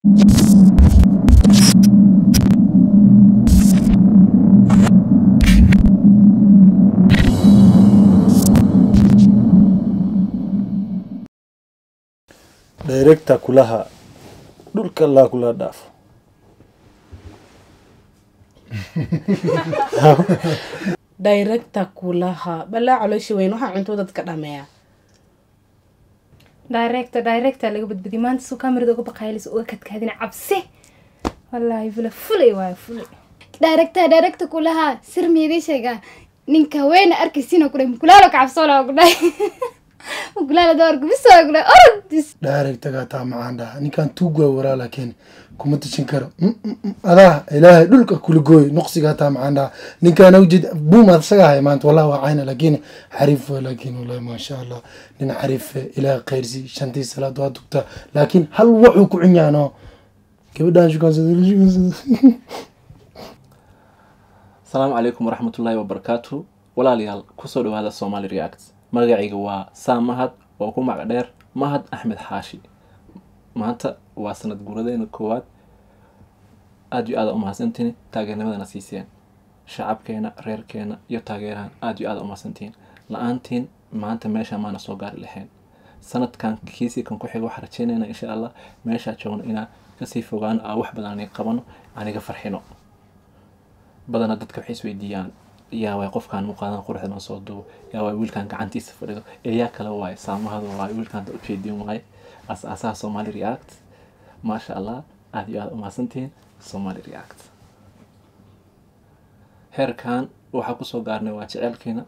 Director kulaha dhulka la kula dhaafo. Director kulaha bala caloosha weyn waxa cunto dadka dhameeya. director laga badbadi maanta soo kamarada uga baqaylis oo ka kadina cabsi wallahi bila fulay way fulay director kulaha sir meedii sheega ninka weyn arkaysiina ku dhay kulaalo ka cabsoola ku dhay kulaalo door ku soo gulay ordis director ga taa macaanda ninkan tuugo waraa laakiin kuma tashin karo adaa ilaahay dhulka kula gooy noqsiga taa macaanda ninkan awjid buuma saga hay maanta wallahi waa ayna laakiin xariif laakiin wallahi ma sha Allah nin xariif ilaa qeyrsi shantii salaad waa dugta laakiin hal wuxuu ku cinyaano gabadhan shukaan السلام عليكم ورحمة الله وبركاته ولا ليال كسر هذا الصومالي رياكت مرجعي جوا سام مهد وكم مقدر مهد أحمد حاشي مانتا واسنة جوردين الكواد أدي هذا سنتين تاجرنا مدنا سيسين شعب كينا رير كينا يتاجران أدي هذا سنتين لأنتين مانتا ماشى معنا صغار الحين سنة كان كيسي كان كحيل وحرتشينا إن شاء الله ماشى تشون إنا كسيف وغان أو واحد بدنا نقبله يعني كفرحينه بدنا dadka waxay isweydiiyaan yaa way qofkan muuqaadan quruxda ma soo duub yaa way wiilkan gacantiisa fadhido yaa kala way saamahada way wiilkan u jeedin way asaasaha Somali React ma sha Allah aad iyo aad u maasantiin Somali React heerkan waxa ku soo gaarnay waa jecelkeena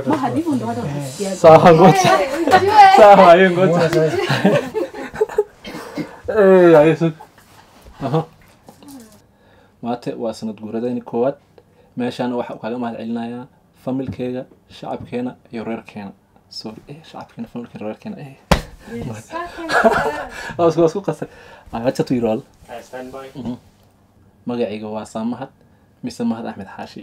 Ma hadii uu wada sawa ayuu go'ta ayuu aha maate waa sanad guuradayni koowaad meeshaan waxa uu kaaga mahad celinayaa familkeega shacabkeena iyo reerkeena sorry shacabkeena familkeena reerkeena wasku qasay acha tu yirol stand by magacayga waa Saamahad mise Mahad Axmed Xaashi